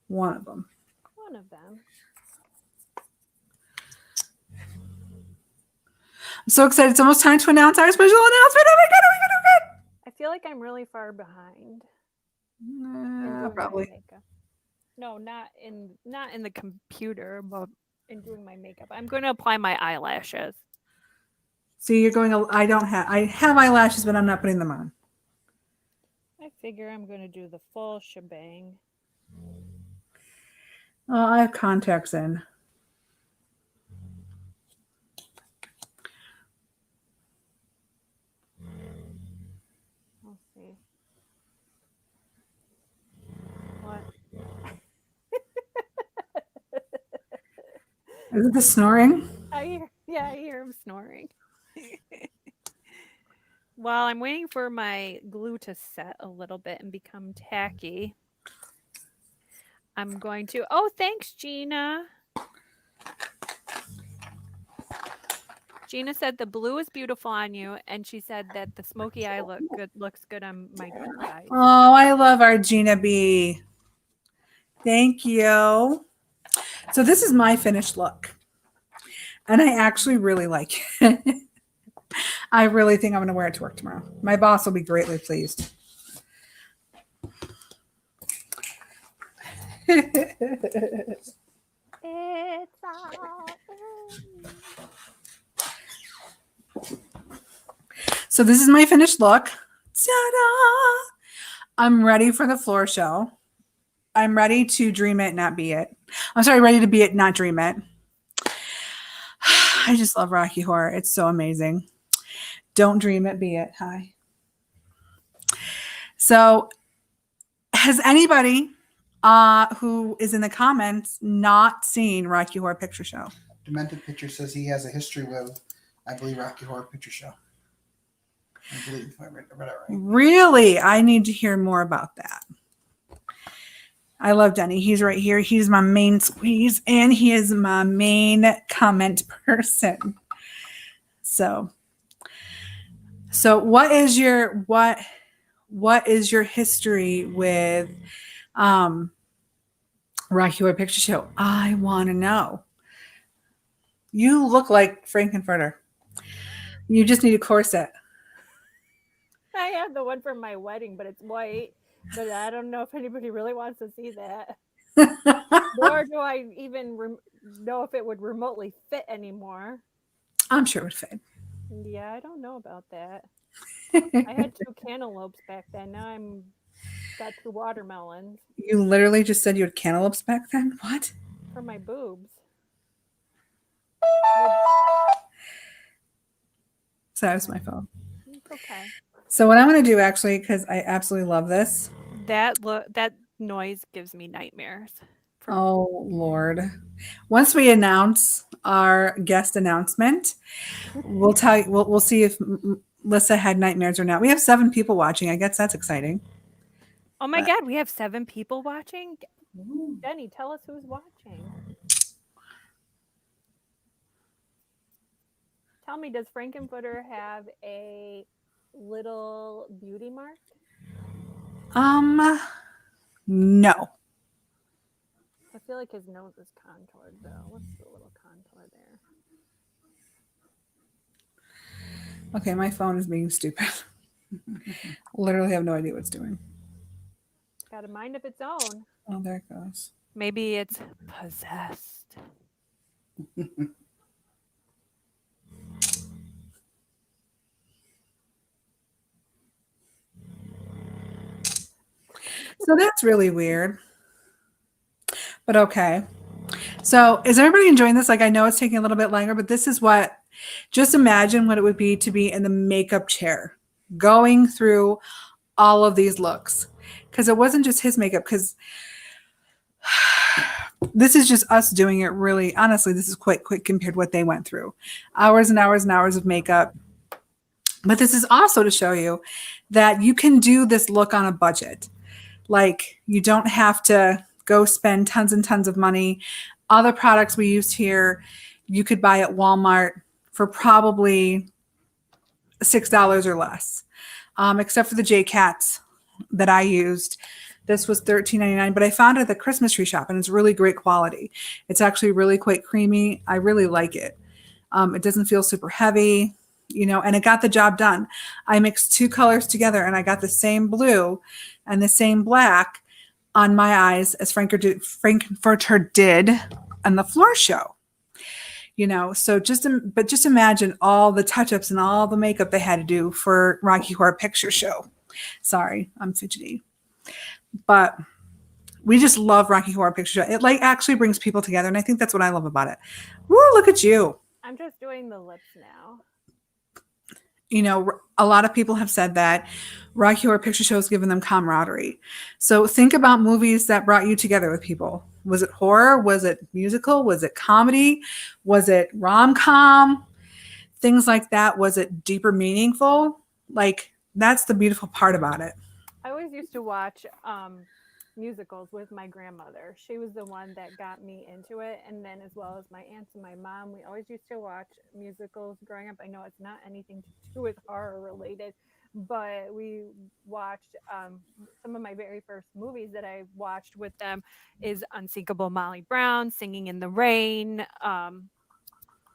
One of them. One of them. I'm so excited. It's almost time to announce our special announcement. Oh my God, oh my God, oh my God. I feel like I'm really far behind. in doing my Probably. makeup. No, not in the computer, but in doing my makeup. I'm going to apply my eyelashes. See, you're going, I have eyelashes, but I'm not putting them on. I figure I'm going to do the full shebang. Oh, I have contacts in. Let's see. What? Is it the snoring? I hear him snoring. While I'm waiting for my glue to set a little bit and become tacky, I'm going to. Oh, thanks, Gina. Gina said the blue is beautiful on you, and she said that the smoky eye looks good on my dark eyes. Oh, I love our Gina B. Thank you. So this is my finished look. And I actually really like it. I really think I'm going to wear it to work tomorrow. My boss will be greatly pleased. It's all So this is my finished look. Ta-da! I'm ready for the floor show. I'm ready to dream it, not be it. I'm sorry, ready to be it, not dream it. I just love Rocky Horror. It's so amazing. Don't dream it, be it. Hi. So has anybody who is in the comments not seen Rocky Horror Picture Show? Demented Picture says he has a history with, I believe, Rocky Horror Picture Show. I believe if I read it right. Really? I need to hear more about that. I love Denny. He's right here. He's my main squeeze, and he is my main comment person. So what is your Rocky Horror Picture Show. I want to know. You look like Frankenfurter. You just need a corset. I have the one from my wedding, but it's white. But I don't know if anybody really wants to see that. Nor do I even know if it would remotely fit anymore. I'm sure it would fit. Yeah, I don't know about that. I had 2 cantaloupes back then. Now I'm got 2 watermelons You literally just said you had cantaloupes back then? What? for my boobs. So that was my phone. It's okay. So what I'm going to do actually, because I absolutely love this. That noise gives me nightmares. Oh, Lord. Once we announce our guest announcement, we'll tell you, we'll see if Melissa had nightmares or not. We have 7 people watching. I guess that's exciting. Oh my God, we have 7 people watching? Jenny, tell us who's watching. Tell me, does Frankenfurter have a little beauty mark? No. I feel like his nose is contoured though. What's the little contour there? Okay, my phone is being stupid. Literally have no idea what it's doing. Got a mind of its own. Oh, there it goes. Maybe it's possessed. So that's really weird. But okay. So is everybody enjoying this? Like, I know it's taking a little bit longer, but this is what, just imagine what it would be to be in the makeup chair, going through all of these looks. Because it wasn't just his makeup, because this is just us doing it really, honestly, this is quite quick compared to what they went through. Hours and hours and hours of makeup. But this is also to show you that you can do this look on a budget. Like, you don't have to go spend tons and tons of money. All the products we used here, you could buy at Walmart for probably $6 or less, except for the J-Cats that I used. This was $13.99, but I found it at the Christmas tree shop, and it's really great quality. It's actually really quite creamy. I really like it. It doesn't feel super heavy, you know, and it got the job done. I mixed 2 colors together, and I got the same blue and the same black on my eyes as Frankenfurter did on the floor show. You know, so just imagine all the touch-ups and all the makeup they had to do for Rocky Horror Picture Show. Sorry, I'm fidgety. But we just love Rocky Horror Picture Show. It like actually brings people together, and I think that's what I love about it. Woo, look at you. I'm just doing the lips now. You know, a lot of people have said that Rocky Horror Picture Show has given them camaraderie. So think about movies that brought you together with people. Was it horror? Was it musical? Was it comedy? Was it rom-com? Things like that. Was it deeper meaningful? Like, that's the beautiful part about it. I always used to watch musicals with my grandmother. She was the one that got me into it, and then as well as my aunts and my mom, we always used to watch musicals growing up. I know it's not anything to do with horror related, but we watched some of my very first movies that I watched with them is Unsinkable Molly Brown, Singing in the Rain,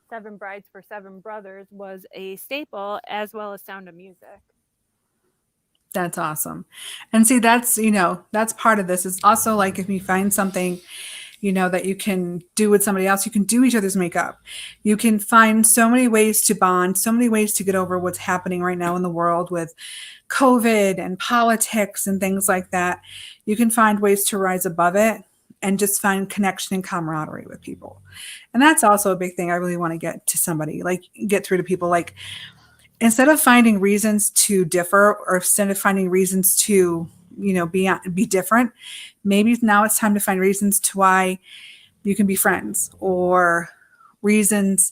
Seven Brides for Seven Brothers was a staple, as well as Sound of Music. That's awesome. And see, that's, you know, that's part of this. It's also like if you find something, you know, that you can do with somebody else, you can do each other's makeup. You can find so many ways to bond, so many ways to get over what's happening right now in the world with COVID and politics and things like that. You can find ways to rise above it and just find connection and camaraderie with people. And that's also a big thing I really want to get to somebody, like get through to people. Like, instead of finding reasons to differ, or instead of finding reasons to, you know, be different, maybe now it's time to find reasons to why you can be friends, or reasons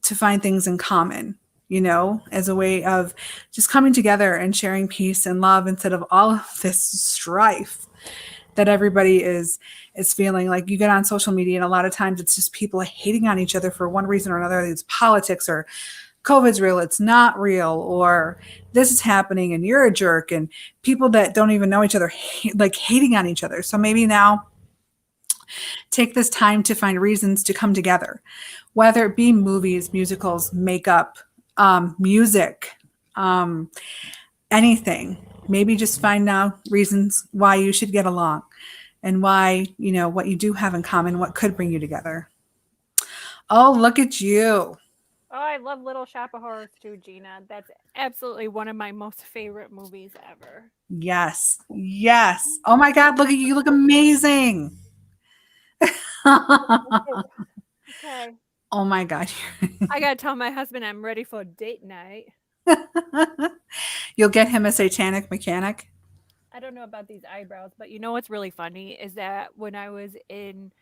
to find things in common, you know, as a way of just coming together and sharing peace and love instead of all of this strife that everybody is feeling. Like, you get on social media and a lot of times it's just people hating on each other for one reason or another. It's politics, or COVID's real, it's not real, or this is happening and you're a jerk, and people that don't even know each other like hating on each other. So maybe now Take this time to find reasons to come together, whether it be movies, musicals, makeup, music, um, anything. Maybe just find out reasons why you should get along and why, what you do have in common, what could bring you together. Oh, look at you. Oh, I love Little Shop of Horrors too, Gina. That's absolutely one of my most favorite movies ever. Yes. Yes. Oh my God, look at you. You look amazing. Okay. Oh my God. I gotta tell my husband I'm ready for date night. You'll get him a satanic mechanic. I don't know about these eyebrows, but you know what's really funny is that when I was in,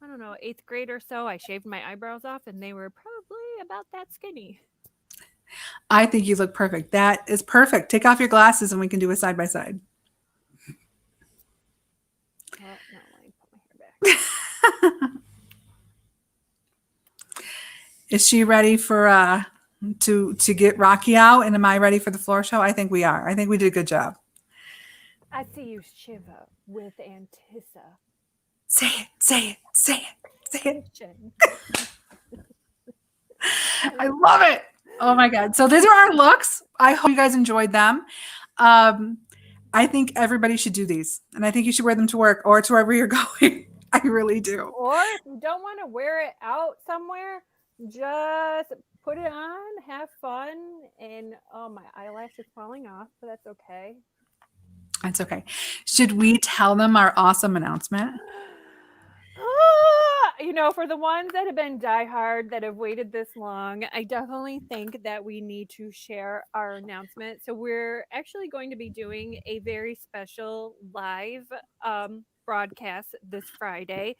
I don't know, 8th grade or so, I shaved my eyebrows off and they were probably about that skinny. I think you look perfect. That is perfect. Take off your glasses and we can do a side by side. Oh, no, let me put my hair back. Is she ready for to get Rocky out? And am I ready for the floor show? I think we are. I think we did a good job. I see you shiver with Antissa. Say it, say it, say it, say it. I love it. Oh my God. So these are our looks. I hope you guys enjoyed them. I think everybody should do these. And I think you should wear them to work or to wherever you're going. I really do. Or if you don't want to wear it out somewhere, just put it on, have fun, and oh, my eyelash is falling off, but that's okay. That's okay. Should we tell them our awesome announcement? For the ones that have been diehard that have waited this long, I definitely think that we need to share our announcement. So we're actually going to be doing a very special live broadcast this Friday.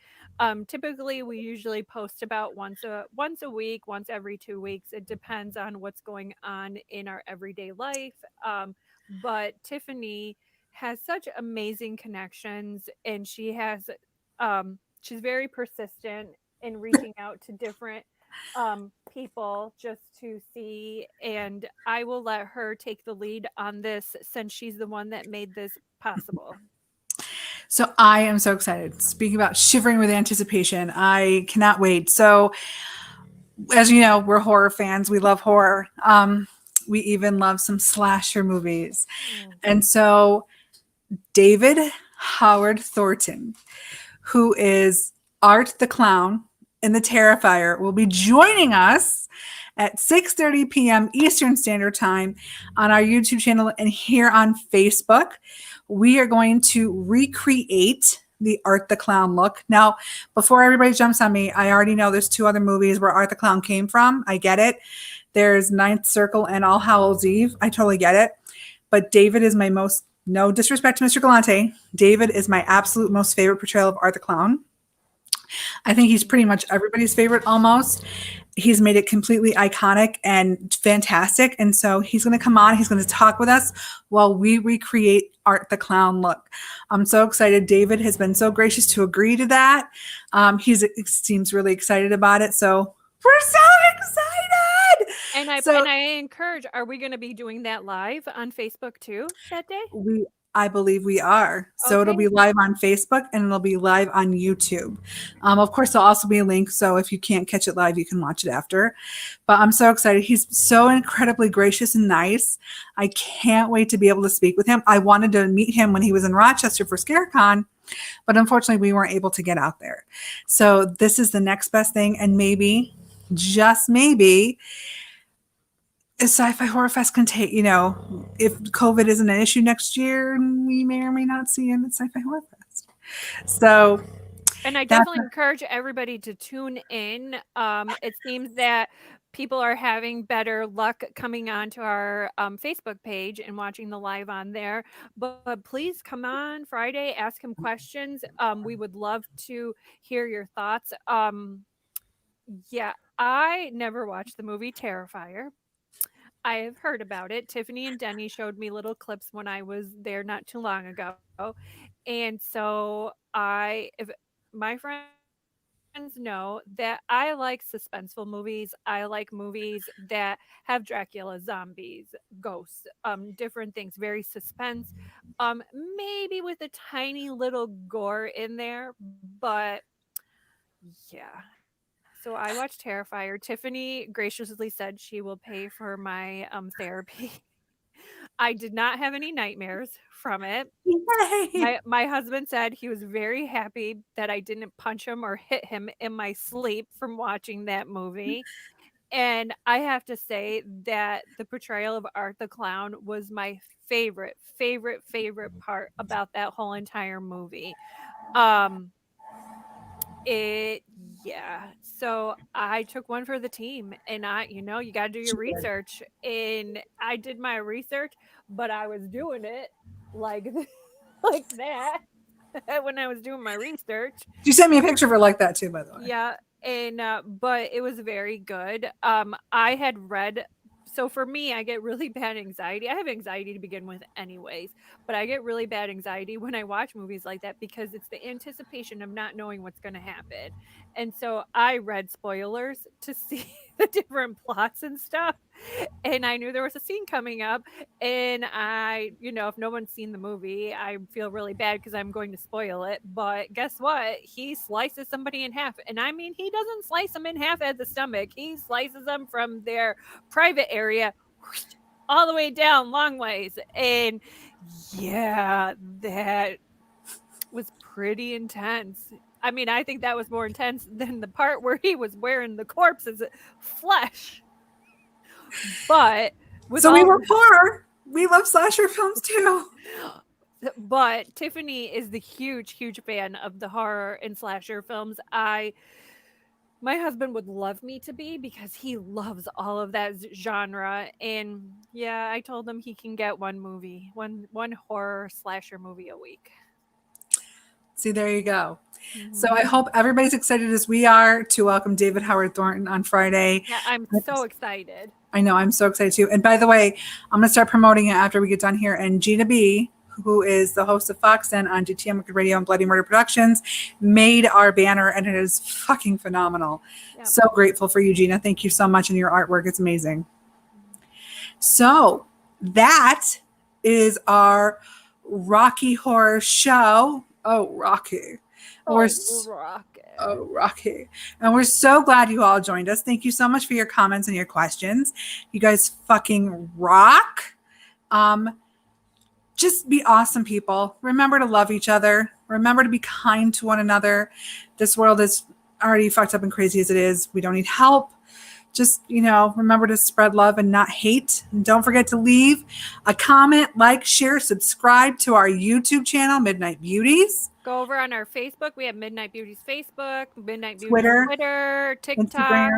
Typically, we usually post about once a week, once every 2 weeks. It depends on what's going on in our everyday life. But Tiffany has such amazing connections, and she's very persistent in reaching out to different people just to see, and I will let her take the lead on this since she's the one that made this possible. So I am so excited. Speaking about shivering with anticipation, I cannot wait. So as you know, we're horror fans. We love horror. We even love some slasher movies. And so David Howard Thornton, who is Art the Clown in The Terrifier, will be joining us at 6:30 p.m. Eastern Standard Time on our YouTube channel and here on Facebook. We are going to recreate the Art the Clown look. Now, before everybody jumps on me, I already know there's 2 other movies where Art the Clown came from. I get it. There's Ninth Circle and All Hallows Eve. I totally get it. But David is my most, no disrespect to Mr. Galante, David is my absolute most favorite portrayal of Art the Clown. I think he's pretty much everybody's favorite almost. He's made it completely iconic and fantastic. And so he's going to come on. He's going to talk with us while we recreate Art the Clown look. I'm so excited. David has been so gracious to agree to that. He seems really excited about it. So we're so excited. And I encourage, are we going to be doing that live on Facebook too that day? I believe we are. So it'll be live on Facebook and it'll be live on YouTube. Of course, there'll also be a link. So if you can't catch it live, you can watch it after. But I'm so excited. He's so incredibly gracious and nice. I can't wait to be able to speak with him. I wanted to meet him when he was in Rochester for ScareCon, but unfortunately we weren't able to get out there. So this is the next best thing. And maybe, just maybe, a Sci-Fi Horror Fest can take, if COVID isn't an issue next year, we may or may not see him at Sci-Fi Horror Fest. So, and I definitely encourage everybody to tune in. It seems that people are having better luck coming onto our Facebook page and watching the live on there. But please come on Friday, ask him questions. We would love to hear your thoughts. Yeah, I never watched the movie Terrifier. I have heard about it. Tiffany and Denny showed me little clips when I was there not too long ago. And so if my friend friends know that I like suspenseful movies. I like movies that have Dracula, zombies, ghosts, different things, very suspense. Maybe with a tiny little gore in there, but yeah. So I watched Terrifier. Tiffany graciously said she will pay for my therapy. I did not have any nightmares from it. Yay! My husband said he was very happy that I didn't punch him or hit him in my sleep from watching that movie. And I have to say that the portrayal of Art the Clown was my favorite part about that whole entire movie. Um it yeah. So I took one for the team and you got to do your research and I did my research, but I was doing it like like that when I was doing my research. You sent me a picture of her like that too, by the way. Yeah, and but it was very good. I had read so for me, I get really bad anxiety. I have anxiety to begin with anyways, but I get really bad anxiety when I watch movies like that because it's the anticipation of not knowing what's going to happen. And so I read spoilers to see the different plots and stuff. And I knew there was a scene coming up and if no one's seen the movie, I feel really bad because I'm going to spoil it. But guess what? He slices somebody in half. And I mean, he doesn't slice them in half at the stomach, he slices them from their private area all the way down long ways. And yeah, that was pretty intense. I mean, I think that was more intense than the part where he was wearing the corpse's flesh. But with So we all were poor. We love slasher films too. but Tiffany is the huge fan of the horror and slasher films. My husband would love me to be because he loves all of that genre. And yeah, I told him he can get one horror slasher movie a week. See, there you go. So Mhm. I hope everybody's excited as we are to welcome David Howard Thornton on Friday. Yeah, I'm so excited. I know, I'm so excited too. And by the way, I'm going to start promoting it after we get done here. And Gina B, who is the host of Fox Den on GTM Radio and Bloody Murder Productions, made our banner, and it is fucking phenomenal. Yep. So grateful for you, Gina. Thank you so much. And your artwork is amazing. So that is our Rocky Horror Show. Oh, Rocky. Rocket. Oh, Rocky. And we're so glad you all joined us. Thank you so much for your comments and your questions. You guys fucking rock. Just be awesome people. Remember to love each other. Remember to be kind to one another. This world is already fucked up and crazy as it is. We don't need help. Just, remember to spread love and not hate. And don't forget to leave a comment, like, share, subscribe to our YouTube channel, Midnight Beauties. Go over on our Facebook. We have Midnight Beauties Facebook, Midnight Beauties Twitter, TikTok.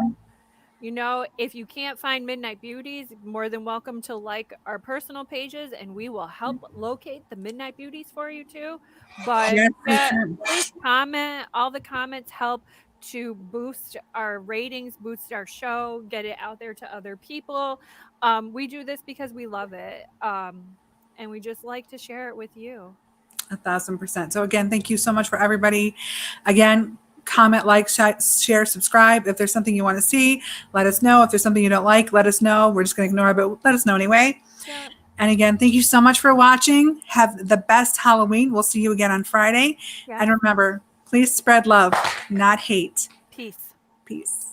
Instagram. If you can't find Midnight Beauties, more than welcome to like our personal pages and we will help locate the Midnight Beauties for you too. But Yes, please comment. All the comments help to boost our ratings, boost our show, get it out there to other people. We do this because we love it. And we just like to share it with you. 1,000%. So again, thank you so much for everybody. Again, comment, like, share, subscribe. If there's something you want to see, let us know. If there's something you don't like, let us know. We're just going to ignore it, but let us know anyway. Yeah. And again, thank you so much for watching. Have the best Halloween. We'll see you again on Friday. Yeah. And remember, please spread love, not hate. Peace. Peace.